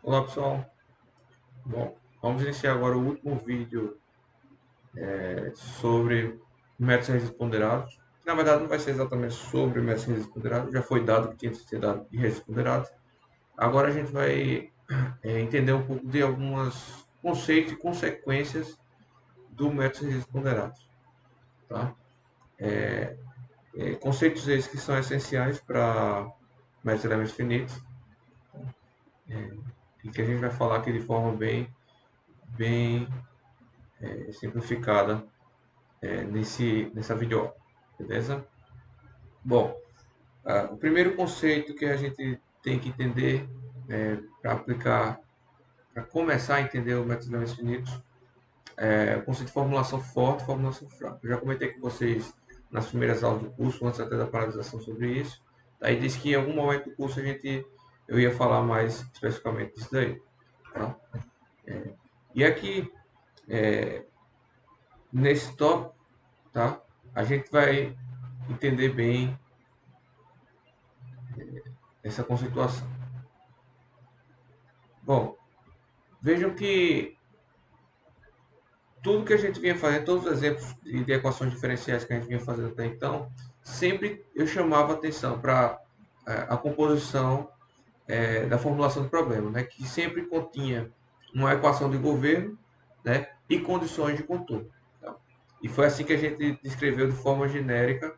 Olá pessoal, bom, vamos iniciar agora o último vídeo sobre métodos de resistência ponderados. Na verdade não vai ser exatamente sobre métodos de resistência ponderados, já foi dado que tinha que ser dado de resistência ponderados. Agora a gente vai entender um pouco de alguns conceitos e consequências do método de resistência ponderados. Tá? Conceitos esses que são essenciais para métodos de elementos finitos e que a gente vai falar aqui de forma bem simplificada nessa videoaula, beleza? Bom, o primeiro conceito que a gente tem que entender para aplicar, para começar a entender o método de elementos finitos, é o conceito de formulação forte e formulação fraca. Eu já comentei com vocês nas primeiras aulas do curso, antes até da paralisação, sobre isso. Aí disse que em algum momento do curso eu ia falar mais especificamente disso daí. Tá? E aqui, nesse tópico, tá? A gente vai entender bem essa conceituação. Bom, vejam que tudo que a gente vinha fazendo, todos os exemplos de equações diferenciais que a gente vinha fazendo até então, sempre eu chamava atenção para a composição da formulação do problema, né, que sempre continha uma equação de governo, né, e condições de contorno. Tá? E foi assim que a gente descreveu de forma genérica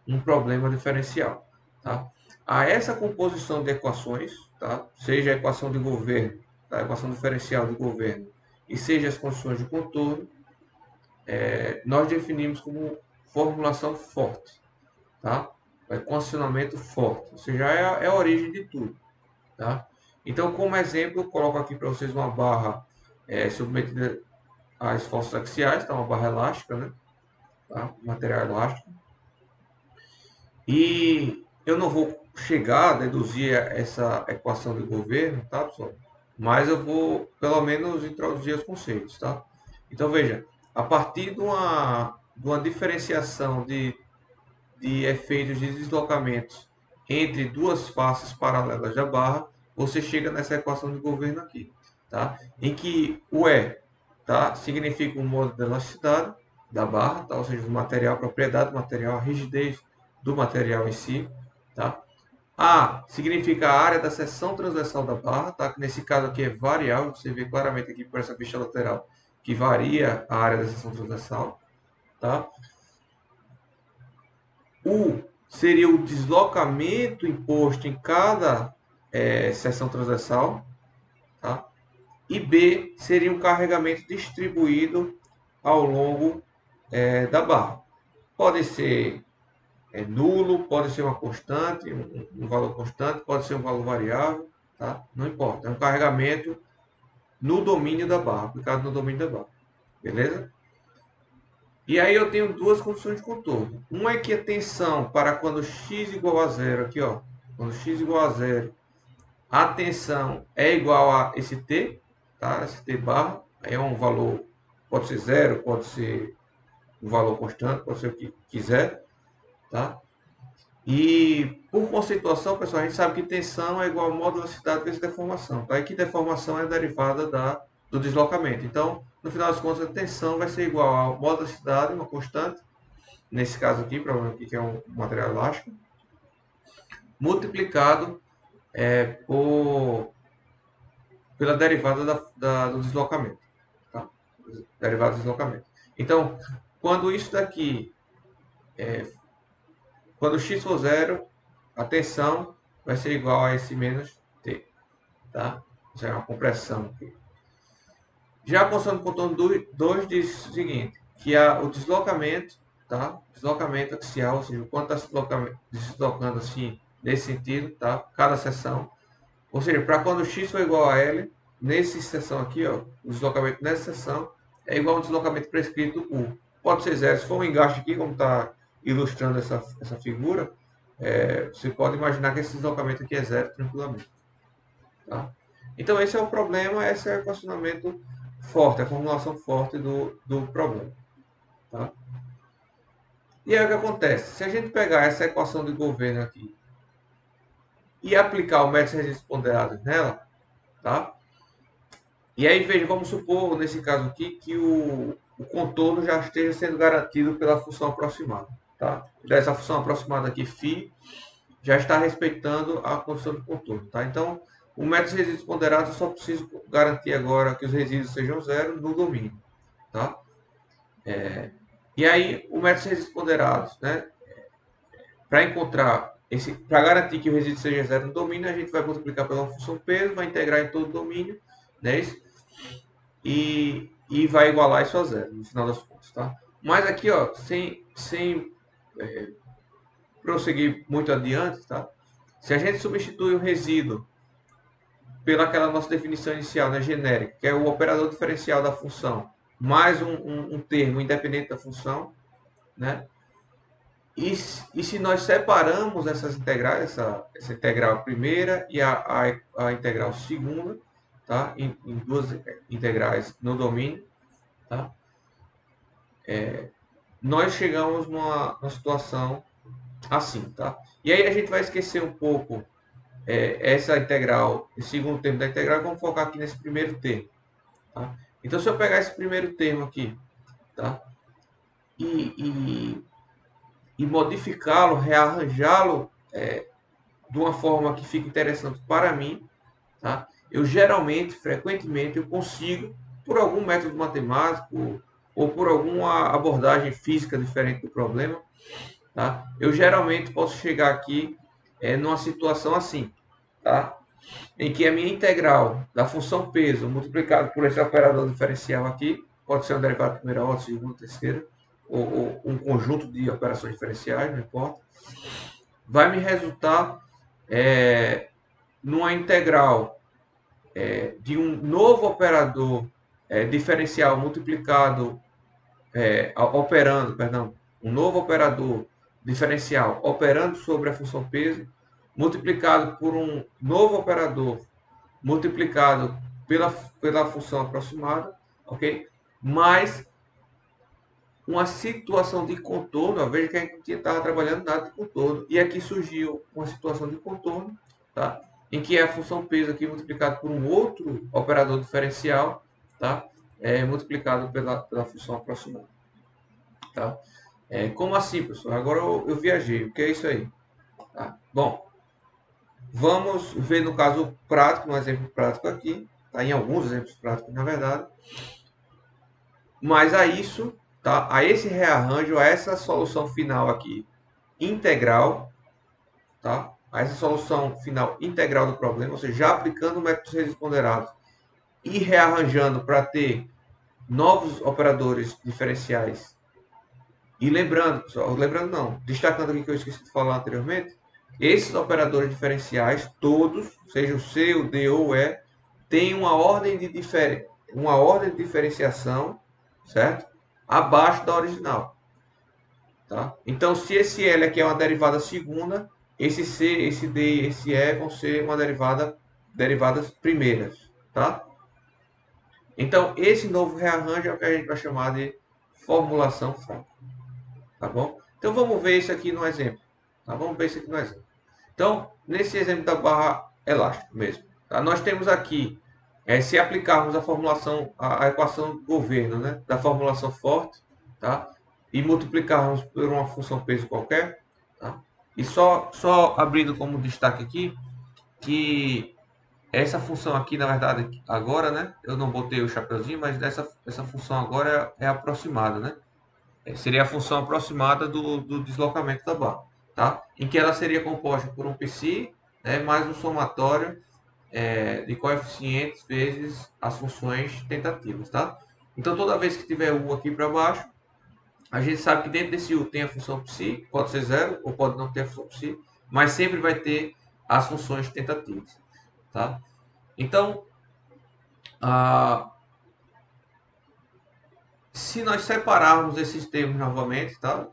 um problema diferencial. Tá? A essa composição de equações, tá? Seja a equação de governo, tá? A equação diferencial de governo, e seja as condições de contorno, nós definimos como formulação forte, tá? É condicionamento forte, ou seja, é a origem de tudo, tá? Então, como exemplo, eu coloco aqui para vocês uma barra submetida a esforços axiais, tá? Uma barra elástica, né? Tá? Material elástico. E eu não vou chegar a deduzir essa equação de governo, tá, pessoal? Mas eu vou, pelo menos, introduzir os conceitos, tá? Então, veja, a partir de uma diferenciação de efeitos de deslocamentos entre duas faces paralelas da barra, você chega nessa equação de governo aqui, tá? Em que o E, tá, significa o modo de elasticidade da barra, tá? Ou seja, o material, a propriedade do material, a rigidez do material em si, tá? A significa a área da seção transversal da barra, tá? Que nesse caso aqui é variável, você vê claramente aqui por essa ficha lateral que varia a área da seção transversal, tá? U seria o deslocamento imposto em cada seção transversal, tá? E B seria o carregamento distribuído ao longo da barra. Pode ser nulo, pode ser uma constante, um valor constante, pode ser um valor variável, tá? Não importa, é um carregamento no domínio da barra, aplicado no domínio da barra, beleza? E aí eu tenho duas condições de contorno. Uma é que a tensão para quando x igual a zero, aqui ó, quando x igual a zero, a tensão é igual a esse t, tá? Esse t barra, aí é um valor, pode ser zero, pode ser um valor constante, pode ser o que quiser, tá? E por conceituação, pessoal, a gente sabe que tensão é igual a módulo da velocidade vezes deformação, tá? E que deformação é derivada do deslocamento. Então, no final das contas, a tensão vai ser igual a módulo da velocidade, uma constante, nesse caso aqui, problema aqui que é um material elástico, multiplicado pela derivada do deslocamento. Tá? Derivada do deslocamento. Então, quando isso daqui, quando x for zero, a tensão vai ser igual a esse menos t. Tá? Isso é uma compressão aqui. Já a condição do contorno 2 diz o seguinte, que o deslocamento, tá? Deslocamento axial, ou seja, o quanto está deslocando assim, nesse sentido, tá? Cada seção. Ou seja, para quando x for igual a L, nessa seção aqui, ó, o deslocamento nessa seção é igual ao deslocamento prescrito U. Pode ser zero. Se for um engaste aqui, como está ilustrando essa figura, você pode imaginar que esse deslocamento aqui é zero tranquilamente. Tá? Então, esse é o problema, esse é o equacionamento forte, a formulação forte do problema. Tá? E aí o que acontece? Se a gente pegar essa equação de governo aqui e aplicar o método de resistência ponderado nela, tá? E aí veja, vamos supor, nesse caso aqui, que o contorno já esteja sendo garantido pela função aproximada. Tá? Essa função aproximada aqui, φ, já está respeitando a condição de contorno. Tá? Então, o método de resíduos ponderados, eu só preciso garantir agora que os resíduos sejam zero no domínio. Tá? E aí, o método de resíduos ponderados, né? Para encontrar para garantir que o resíduo seja zero no domínio, a gente vai multiplicar pela função peso, vai integrar em todo o domínio, né? E vai igualar isso a zero, no final das contas, tá? Mas aqui, ó, sem prosseguir muito adiante, tá? Se a gente substitui o resíduo pelaquela nossa definição inicial, né, genérica, que é o operador diferencial da função, mais um termo independente da função, né? E se nós separamos essas integrais, essa integral primeira e a integral segunda, tá? Em duas integrais no domínio, tá? Nós chegamos numa situação assim, tá? E aí a gente vai esquecer um pouco essa integral, o segundo termo da integral, e vamos focar aqui nesse primeiro termo, tá? Então, se eu pegar esse primeiro termo aqui, tá? E, e, e modificá-lo, rearranjá-lo de uma forma que fique interessante para mim, tá? Eu geralmente, frequentemente, eu consigo, por algum método matemático ou por alguma abordagem física diferente do problema, tá? Eu geralmente posso chegar aqui numa situação assim, tá? Em que a minha integral da função peso multiplicado por esse operador diferencial aqui, pode ser uma derivada de primeira ordem, segunda, terceira, ou um conjunto de operações diferenciais, não importa, vai me resultar numa integral de um novo operador diferencial multiplicado, operando, perdão, um novo operador diferencial operando sobre a função peso, multiplicado por um novo operador multiplicado pela função aproximada, ok? Mais uma situação de contorno, veja que a gente estava trabalhando nada de contorno, e aqui surgiu uma situação de contorno, tá? Em que é a função peso aqui multiplicado por um outro operador diferencial, tá? Multiplicado pela função aproximada, tá? Como assim, pessoal? Agora eu viajei, o que é isso aí? Tá? Bom, vamos ver no caso prático, um exemplo prático aqui, tá? Em alguns exemplos práticos, na verdade, mas a isso, tá? A esse rearranjo, a essa solução final aqui integral, tá? A essa solução final integral do problema, ou seja, já aplicando o método de resíduos ponderados e rearranjando para ter novos operadores diferenciais. E lembrando, pessoal, lembrando não, destacando aqui que eu esqueci de falar anteriormente, esses operadores diferenciais, todos, seja o C, o D ou o E, têm uma ordem de diferenciação, certo? Abaixo da original, tá? Então, se esse L aqui é uma derivada segunda, esse C, esse D e esse E vão ser uma derivadas primeiras, tá? Então, esse novo rearranjo é o que a gente vai chamar de formulação franca, tá bom? Então, vamos ver isso aqui no exemplo, tá? Vamos ver isso aqui no exemplo. Então, nesse exemplo da barra elástica mesmo, tá? Nós temos aqui, se aplicarmos a formulação, a equação do governo, né, da formulação forte, tá? E multiplicarmos por uma função peso qualquer, tá? E só abrindo como destaque aqui, que essa função aqui, na verdade, agora, né, eu não botei o chapeuzinho, mas essa função agora é aproximada, né? Seria a função aproximada do deslocamento da barra, tá? Em que ela seria composta por um psi, né, mais um somatório de coeficientes vezes as funções tentativas, tá? Então, toda vez que tiver u aqui para baixo, a gente sabe que dentro desse u tem a função psi, pode ser zero ou pode não ter a função psi, mas sempre vai ter as funções tentativas, tá? Então, se nós separarmos esses termos novamente, tá?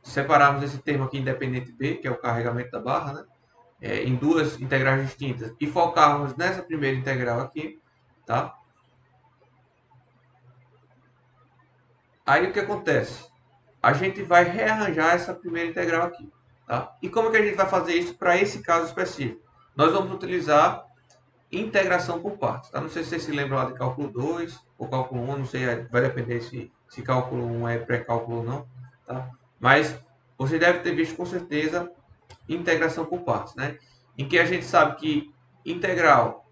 Separarmos esse termo aqui independente B, que é o carregamento da barra, né? Em duas integrais distintas, e focarmos nessa primeira integral aqui, tá? Aí o que acontece? A gente vai rearranjar essa primeira integral aqui, tá? E como é que a gente vai fazer isso para esse caso específico? Nós vamos utilizar integração por partes. Tá? Não sei se vocês se lembram lá de cálculo 2 ou cálculo 1, não sei, vai depender se cálculo 1 é pré-cálculo ou não. Tá? Mas você deve ter visto com certeza integração por partes, né? Em que a gente sabe que integral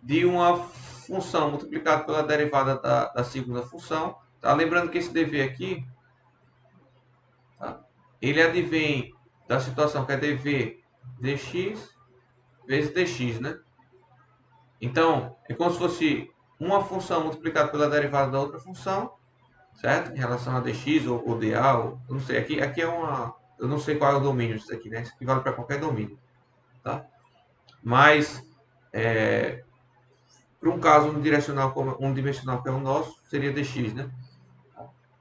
de uma função multiplicada pela derivada da segunda função, tá? Lembrando que esse dv aqui, tá? Ele advém da situação que é dv dx vezes dx, né? Então, é como se fosse uma função multiplicada pela derivada da outra função, certo? Em relação a dx ou dA, ou, eu não sei, aqui é uma, eu não sei qual é o domínio disso aqui, né? Isso aqui vale para qualquer domínio, tá? Mas, para um caso unidimensional que é o nosso, seria dx, né?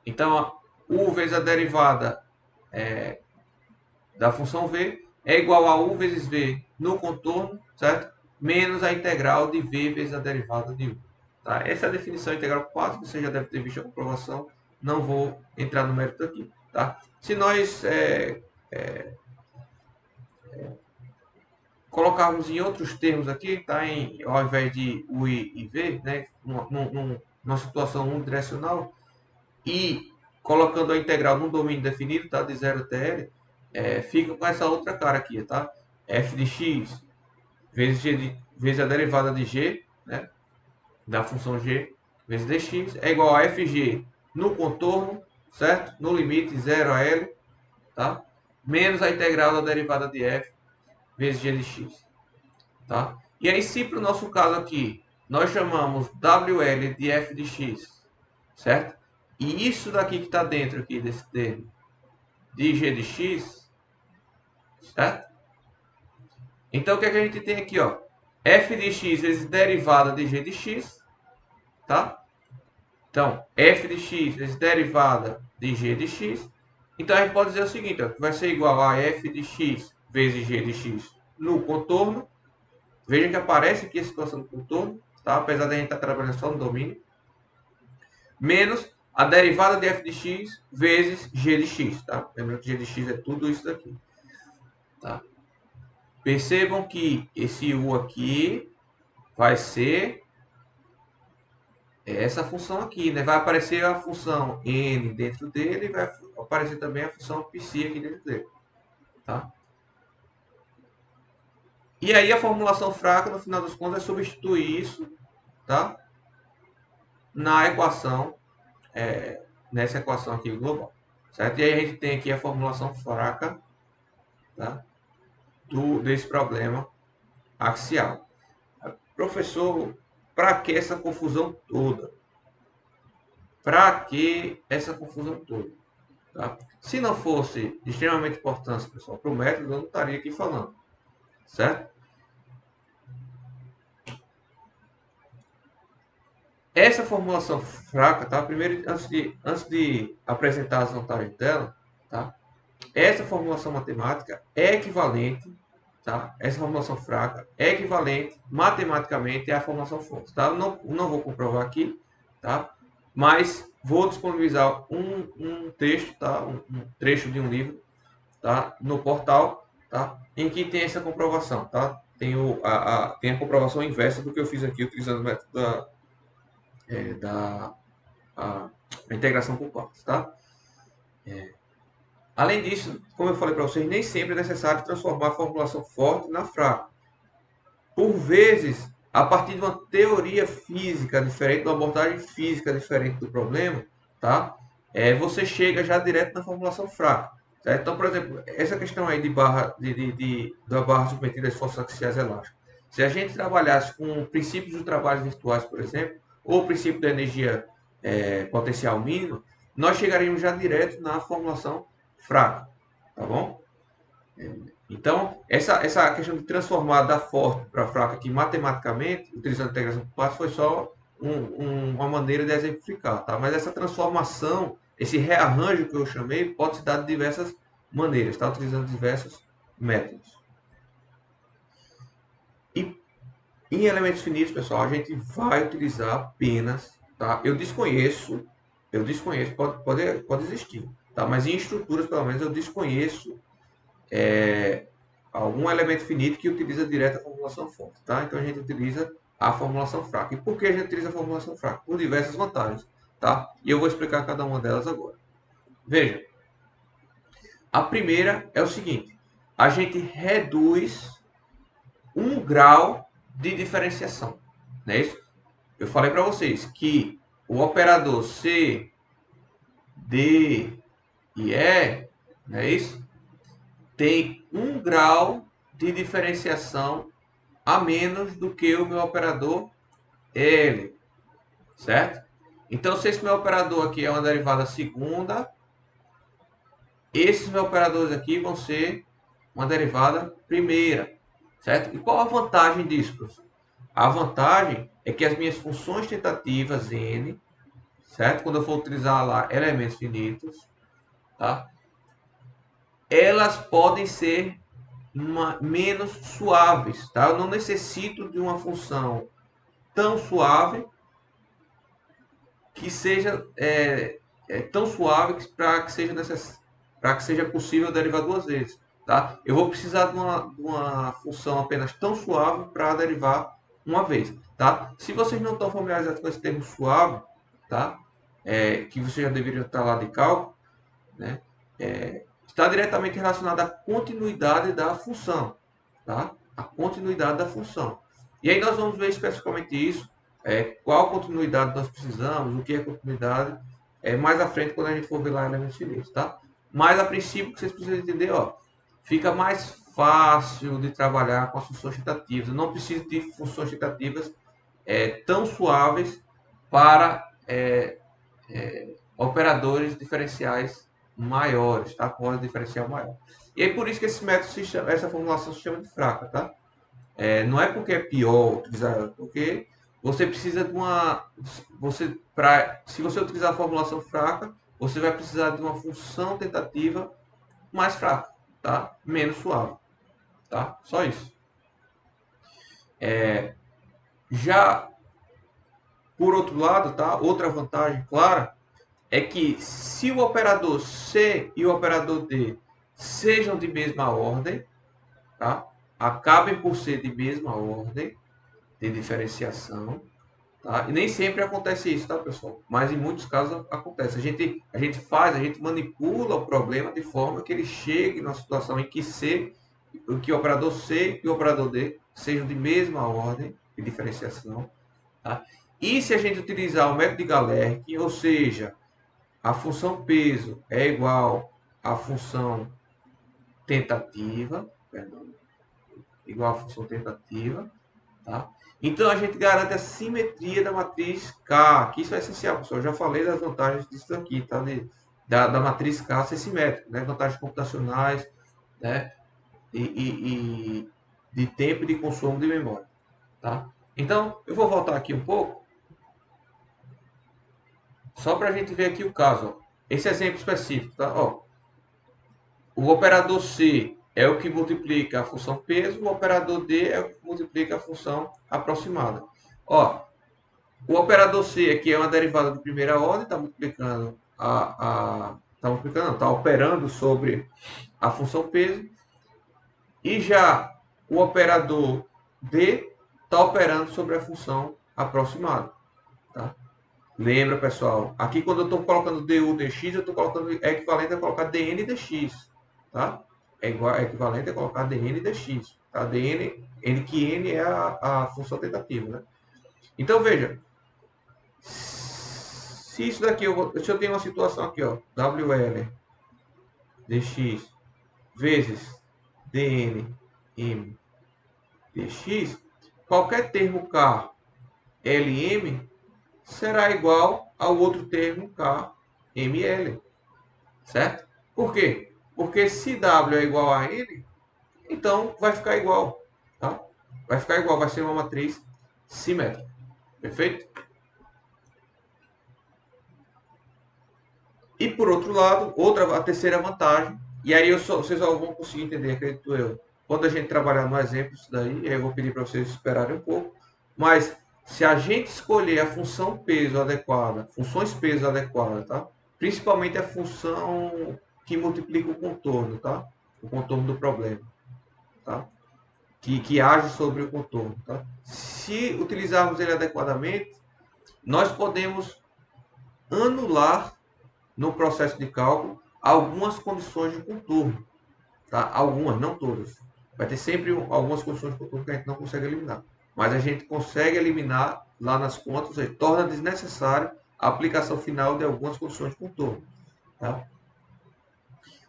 Então, u vezes a derivada da função v é igual a u vezes v no contorno, certo? Menos a integral de v vezes a derivada de u. Tá? Essa é a definição integral 4, que você já deve ter visto a comprovação. Não vou entrar no mérito aqui. Tá? Se nós colocarmos em outros termos aqui, tá? Ao invés de u e v, né? Numa situação unidirecional, e colocando a integral num domínio definido, tá? De 0 até L, fica com essa outra cara aqui, tá? F de x vezes a derivada de g, né? Da função g vezes dx é igual a fg no contorno, certo? No limite 0 a L, tá? Menos a integral da derivada de f vezes g de x, tá? E aí, se para o nosso caso aqui, nós chamamos wl de f de x, certo? E isso daqui que está dentro aqui desse termo, de g de x, certo? Então, o que, é que a gente tem aqui, ó? F de x vezes derivada de g de x, tá? Então, f de x vezes derivada de g de x. Então, a gente pode dizer o seguinte, ó, que vai ser igual a f de x vezes g de x no contorno. Veja que aparece aqui a situação do contorno, tá? Apesar de a gente estar trabalhando só no domínio. Menos a derivada de f de x vezes g de x, tá? Lembrando que g de x é tudo isso daqui, tá? Percebam que esse u aqui vai ser essa função aqui, né? Vai aparecer a função n dentro dele e vai aparecer também a função psi aqui dentro dele, tá? E aí a formulação fraca, no final das contas, é substituir isso, tá? Na equação, nessa equação aqui global, certo? E aí a gente tem aqui a formulação fraca, tá? Desse problema axial. Professor, para que essa confusão toda? Para que essa confusão toda? Tá? Se não fosse de extremamente importância, pessoal, para o método, eu não estaria aqui falando, certo? Essa formulação fraca, tá? Primeiro, antes de apresentar as vantagens dela, tá? Essa formulação matemática é equivalente, tá? Essa formulação fraca é equivalente matematicamente à formulação forte, tá? Não vou comprovar aqui, tá? Mas vou disponibilizar um texto, tá? Um trecho de um livro, tá? No portal, tá? Em que tem essa comprovação, tá? Tem a comprovação inversa do que eu fiz aqui utilizando o método da a integração por partes, tá? Além disso, como eu falei para vocês, nem sempre é necessário transformar a formulação forte na fraca. Por vezes, a partir de uma teoria física diferente, de uma abordagem física diferente do problema, tá? Você chega já direto na formulação fraca. Certo? Então, por exemplo, essa questão aí da barra submetida às forças axiais elásticas. Se a gente trabalhasse com princípios dos trabalhos virtuais, por exemplo, ou o princípio da energia potencial mínima, nós chegaríamos já direto na formulação fraca, tá bom? Então, essa questão de transformar da forte para fraca aqui matematicamente, utilizando a integração por partes, foi só uma maneira de exemplificar, tá? Mas essa transformação, esse rearranjo que eu chamei, pode se dar de diversas maneiras, tá? Utilizando diversos métodos. E em elementos finitos, pessoal, a gente vai utilizar apenas, tá? Eu desconheço, pode existir, tá? Mas em estruturas, pelo menos, eu desconheço algum elemento finito que utiliza direto a formulação forte, tá? Então a gente utiliza a formulação fraca. E por que a gente utiliza a formulação fraca? Por diversas vantagens, tá? E eu vou explicar cada uma delas agora. Veja, a primeira é o seguinte: a gente reduz 1 grau de diferenciação, não é isso? Eu falei para vocês que o operador C, D e E, não é isso? Tem 1 grau de diferenciação a menos do que o meu operador L, certo? Então, se esse meu operador aqui é uma derivada segunda, esses meus operadores aqui vão ser uma derivada primeira, certo? E qual a vantagem disso, professor? A vantagem é que as minhas funções tentativas n, certo? Quando eu for utilizar lá elementos finitos, tá? Elas podem ser menos suaves, tá? Eu não necessito de uma função tão suave que seja tão suave para que seja para que seja possível derivar 2 vezes, tá? Eu vou precisar de uma função apenas tão suave para derivar uma vez, tá? Se vocês não estão familiarizados com esse termo suave, tá? Que vocês já deveriam estar lá de cálculo, né? Está diretamente relacionado à continuidade da função, tá? A continuidade da função. E aí nós vamos ver especificamente isso, qual continuidade nós precisamos, o que é continuidade, mais à frente quando a gente for ver lá elementos finitos, tá? Mas a princípio que vocês precisam entender, ó, fica mais fácil de trabalhar com as funções tentativas. Eu não preciso de funções tentativas tão suaves para operadores diferenciais maiores, tá? Com ordem diferencial maior. E aí por isso que esse método essa formulação se chama de fraca, tá? Não é porque é pior utilizar, porque você precisa de uma, se você utilizar a formulação fraca, você vai precisar de uma função tentativa mais fraca, tá? Menos suave, tá? Só isso. Já por outro lado, tá? Outra vantagem clara é que se o operador C e o operador D sejam de mesma ordem, tá? Acabem por ser de mesma ordem de diferenciação, tá? E nem sempre acontece isso, tá, pessoal? Mas em muitos casos acontece. A gente manipula o problema de forma que ele chegue numa situação em que que o operador C e o operador D sejam de mesma ordem de diferenciação, tá? E se a gente utilizar o método de Galerkin, ou seja, a função peso é igual à função tentativa, perdão, igual à função tentativa, tá? Então a gente garante a simetria da matriz K, que isso é essencial, pessoal. Eu já falei das vantagens disso aqui, tá? Da matriz K ser simétrica, né? Vantagens computacionais, né? E de tempo e de consumo de memória, tá? Então eu vou voltar aqui um pouco, só para a gente ver aqui o caso. Ó. Esse exemplo específico, tá? Ó, o operador C é o que multiplica a função peso, o operador D é o que multiplica a função aproximada. Ó, o operador C aqui é uma derivada de primeira ordem, está multiplicando está operando sobre a função peso. E já o operador D está operando sobre a função aproximada. Tá? Lembra, pessoal, aqui quando eu estou colocando du dx, eu estou colocando equivalente a colocar dn dx. Tá? É equivalente a colocar dn dx. Tá? dn, que n é a função tentativa. Né? Então, veja, se isso daqui, se eu tenho uma situação aqui, ó, wl dx vezes dn m dx, qualquer termo k lm será igual ao outro termo k ml, certo? Por quê? Porque se w é igual a n, então vai ficar igual, tá? Vai ficar igual, vai ser uma matriz simétrica, perfeito? E por outro lado, a terceira vantagem, e aí vocês só vão conseguir entender, acredito eu, quando a gente trabalhar no exemplo, isso daí, eu vou pedir para vocês esperarem um pouco, mas se a gente escolher a função peso adequada, funções peso adequadas, tá? Principalmente a função que multiplica o contorno, tá? O contorno do problema. tá? Que age sobre o contorno. Tá? Se utilizarmos ele adequadamente, nós podemos anular no processo de cálculo algumas condições de contorno. Tá? Algumas, não todas. Vai ter sempre algumas condições de contorno que a gente não consegue eliminar. Mas a gente consegue eliminar lá nas contas, ou seja, torna desnecessário a aplicação final de algumas condições de contorno. Tá?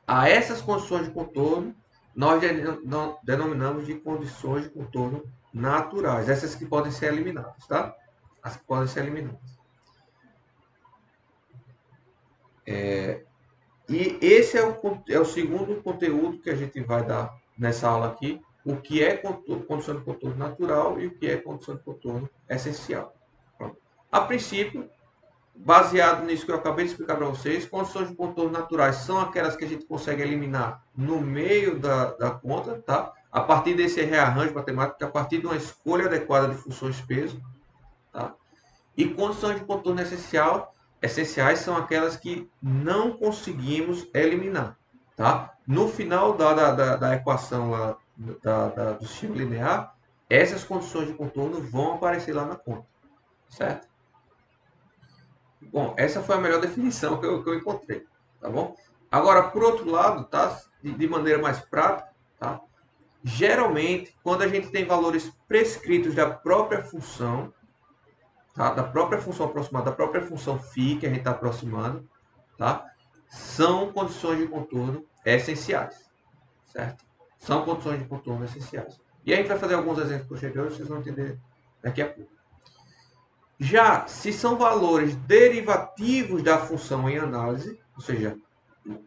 A essas condições de contorno, nós denominamos de condições de contorno naturais. Essas que podem ser eliminadas. Tá? As que podem ser eliminadas. E esse é o segundo conteúdo que a gente vai dar nessa aula aqui, o que é condição de contorno natural e o que é condição de contorno essencial. Pronto. A princípio, baseado nisso que eu acabei de explicar para vocês, condições de contorno naturais são aquelas que a gente consegue eliminar no meio da conta, tá? A partir desse rearranjo matemático, a partir de uma escolha adequada de funções peso, tá? E condições de contorno essenciais são aquelas que não conseguimos eliminar. Tá? No final da equação lá, do sistema linear, essas condições de contorno vão aparecer lá na conta. Certo? Bom, essa foi a melhor definição que eu encontrei. Tá bom? Agora, por outro lado, tá? De maneira mais prática, tá? Geralmente, quando a gente tem valores prescritos da própria função, tá? Da própria função aproximada, da própria função φ que a gente está aproximando, tá? São condições de contorno essenciais, certo? São condições de contorno essenciais. E a gente vai fazer alguns exemplos posteriores, vocês vão entender daqui a pouco. Já se são valores derivativos da função em análise, ou seja,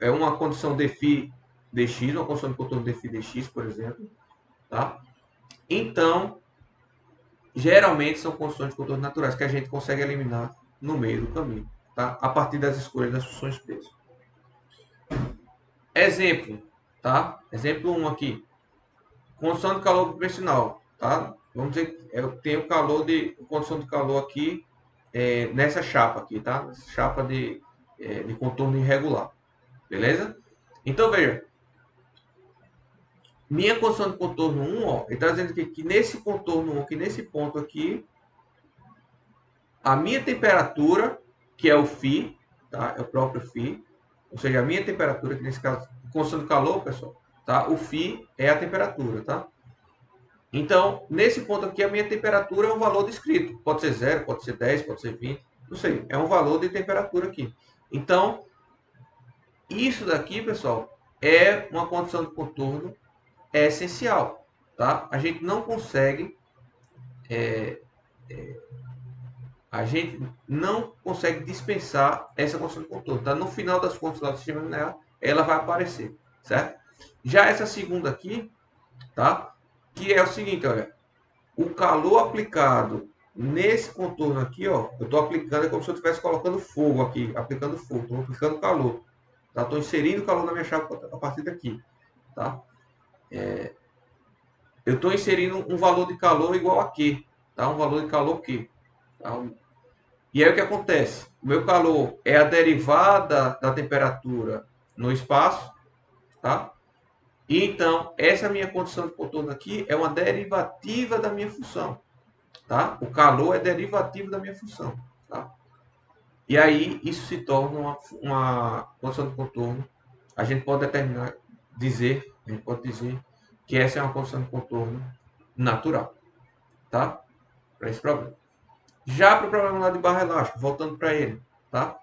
é uma condição de φ dx, uma condição de contorno de φ dx, por exemplo, tá? Então, geralmente são condições de contorno naturais que a gente consegue eliminar no meio do caminho, tá? A partir das escolhas das funções peso. Exemplo, tá? Exemplo 1 aqui. Condição de calor bidimensional, tá? Vamos dizer que eu tenho condição de calor aqui nessa chapa aqui, tá? Nessa chapa de contorno irregular, beleza? Então, veja, minha condição de contorno 1, ó, ele está dizendo que nesse contorno 1, aqui nesse ponto aqui, a minha temperatura, que é o φ, tá? É o próprio φ, ou seja, a minha temperatura, que nesse caso, condição de calor, pessoal, tá? O φ é a temperatura, tá? Então, nesse ponto aqui, a minha temperatura é um valor descrito. Pode ser 0, pode ser 10, pode ser 20, não sei. É um valor de temperatura aqui. Então, isso daqui, pessoal, é uma condição de contorno essencial, tá? A gente não consegue dispensar essa condição de contorno. Tá? No final das contas do sistema linear, ela vai aparecer, certo? Já essa segunda aqui, tá? Que é o seguinte, olha, o calor aplicado nesse contorno aqui, ó, eu estou aplicando, é como se eu estivesse colocando fogo aqui, aplicando fogo, estou aplicando calor, tá? Estou inserindo calor na minha chapa a partir daqui, tá? Eu estou inserindo um valor de calor igual a Q, tá? Um valor de calor Q, tá? E aí o que acontece? O meu calor é a derivada da temperatura no espaço, tá? E então, essa minha condição de contorno aqui é uma derivativa da minha função, tá? O calor é derivativo da minha função, tá? E aí isso se torna uma condição de contorno. A gente pode dizer que essa é uma condição de contorno natural, tá? Para esse problema. Já para o problema lá de barra elástica, voltando para ele, tá?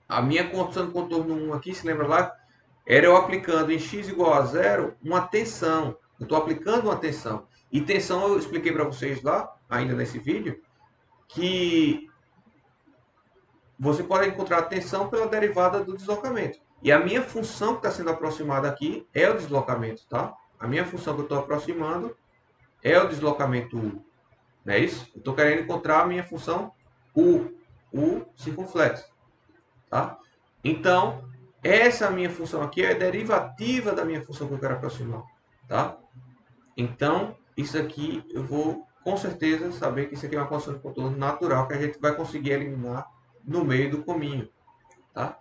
A minha condição de contorno 1 aqui, se lembra lá, era eu aplicando em x igual a zero uma tensão. Eu estou aplicando uma tensão. E tensão eu expliquei para vocês lá, ainda nesse vídeo, que você pode encontrar a tensão pela derivada do deslocamento. E a minha função que está sendo aproximada aqui é o deslocamento, tá? A minha função que eu estou aproximando é o deslocamento U. Não é isso? Eu estou querendo encontrar a minha função U, U circunflexo, tá? Então, essa minha função aqui é a derivativa da minha função que eu quero aproximar, tá? Então, isso aqui eu vou com certeza saber que isso aqui é uma condição de contorno natural que a gente vai conseguir eliminar no meio do caminho, tá?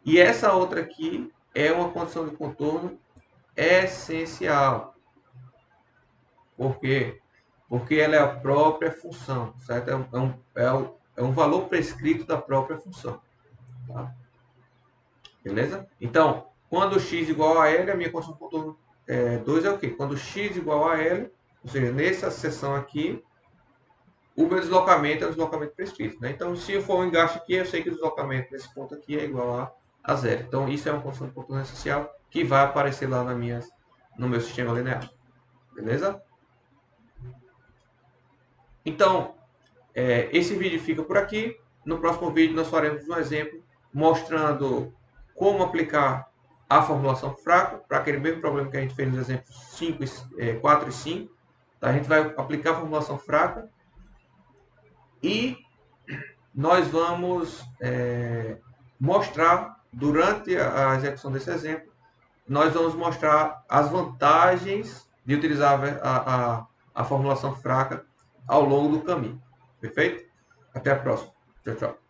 E essa outra aqui é uma condição de contorno essencial, Por quê? Porque ela é a própria função, certo? É um valor prescrito da própria função. Tá? Beleza? Então, quando x igual a L, a minha condição do contorno 2 é o quê? Quando x igual a L, ou seja, nessa seção aqui, o meu deslocamento é o deslocamento prescrito. Né? Então, se eu for um engaste aqui, eu sei que o deslocamento nesse ponto aqui é igual a zero. Então, isso é uma condição de contorno essencial que vai aparecer lá no meu sistema linear. Beleza? Então, esse vídeo fica por aqui. No próximo vídeo, nós faremos um exemplo mostrando como aplicar a formulação fraca para aquele mesmo problema que a gente fez nos exemplos 4 e 5. Tá? A gente vai aplicar a formulação fraca e nós vamos mostrar, durante a execução desse exemplo, nós vamos mostrar as vantagens de utilizar a formulação fraca ao longo do caminho. Perfeito? Até a próxima. Tchau, tchau.